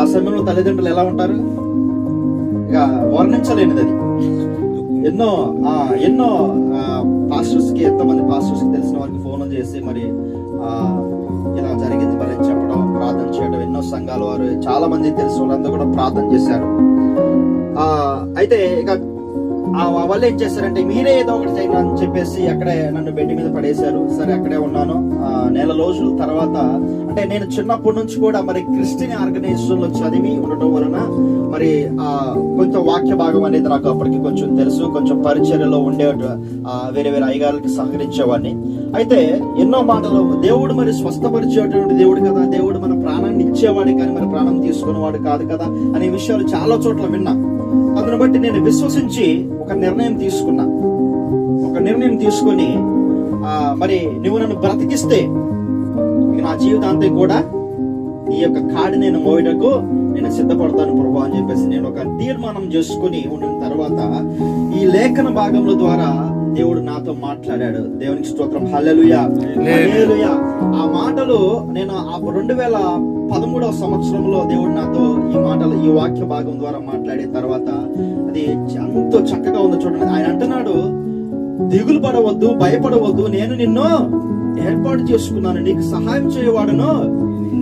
ఆ సమయంలో తల్లిదండ్రులు ఎలా ఉంటారు? ఇక వర్ణించలేనిది అది. ఎన్నో పాస్టర్స్ కి, ఎంతోమంది పాస్టర్స్ కి తెలిసిన వారికి ఫోన్లు చేసి మరి ఇలా జరిగింది మరి చెప్పడం, ప్రార్థన చేయడం, ఎన్నో సంఘాల వారు చాలా మంది తెలిసిన వాళ్ళందరూ కూడా ప్రార్థన చేశారు. అయితే ఇక వాళ్ళు ఏం చేశారంటే, మీరే ఏదో ఒకటి చేయండి అని చెప్పేసి అక్కడే నన్ను బెడ్ మీద పడేశారు. సరే, అక్కడే ఉన్నాను. నెల రోజుల తర్వాత, అంటే నేను చిన్నప్పటి నుంచి కూడా మరి క్రిస్టియన్ ఆర్గనైజేషన్ లో చదివి ఉండటం వలన మరి కొంచెం వాక్య భాగం అనేది నాకు అప్పటికి కొంచెం తెలుసు. కొంచెం పరిచర్యలో ఉండే వేరే వేరే అయ్యగారులకి సహకరించేవాడిని. అయితే ఎన్నో మాటలు, దేవుడు మరి స్వస్థపరిచేటువంటి దేవుడు కదా, దేవుడు మన ప్రాణాన్ని ఇచ్చేవాడు కానీ మరి ప్రాణం తీసుకునేవాడు కాదు కదా అనే విషయాలు చాలా చోట్ల విన్నా. అందును బట్టి నేను విశ్వసించి ఒక నిర్ణయం తీసుకుని మరి నువ్వు నన్ను బ్రతికిస్తే నా జీవితాంతం కూడా నీ యొక్క కాడి నేను మోయటకు నేను సిద్ధపడతాను ప్రభువా అని చెప్పేసి నేను ఒక తీర్మానం చేసుకుని ఉన్న తర్వాత ఈ లేఖన భాగముల ద్వారా దేవుడు నాతో మాట్లాడాడు. దేవునికి స్తోత్రం. హల్లెలూయా, హల్లెలూయా. ఆ మాటలు నేను 2013వ సంవత్సరంలో దేవుడు నాతో ఈ వాక్య భాగం ద్వారా మాట్లాడిన తర్వాత అది ఎంతో చక్కగా ఉందో చూడండి. ఆయన అంటున్నాడు, దిగులు పడవద్దు, భయపడవద్దు, నేను నిన్ను ఏర్పాటు చేసుకున్నాను, నీకు సహాయం చేయవాడును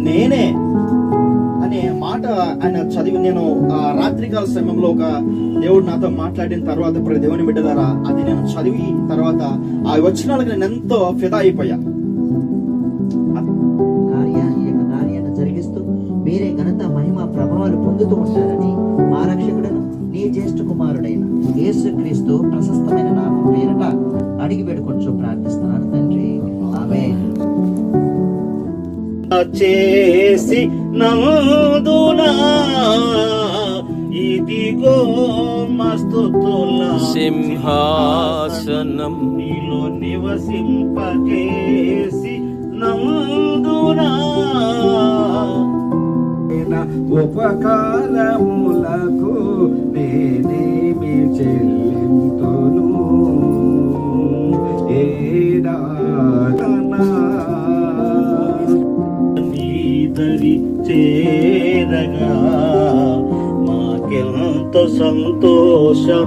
నేనే అనే మాట ఆయన చదివి నేను రాత్రికాల సమయంలో ఒక దేవుడు నాతో మాట్లాడిన తర్వాత, ఇప్పుడు దేవుని బిడ్డలారా, అది నేను చదివి తర్వాత ఆ వచనాలకు నేను ఎంతో ఫిదా అయిపోయా. కార్యాన్ని జరిగిస్తూ మీరే ఘనత, మహిమ, ప్రభావాలు పొందుతూ ఉంటారని మా రక్షకుడను నీ జ్యేష్ఠ కుమారుడైన యేసుక్రీస్తు ప్రశస్తమైన నామం పేరట అడిగి వేడుకొంచు ప్రార్థిస్తున్నాను తండ్రి. ఆమేన్. చేసి నందునా ఇదిగో మస్తుతుల సింహాసనం నీలో నివసింపజేసి నందునా ఉపకారములకు నేనేమి చెల్లింతును నీదరి చేరగా మాకెంత సంతోషం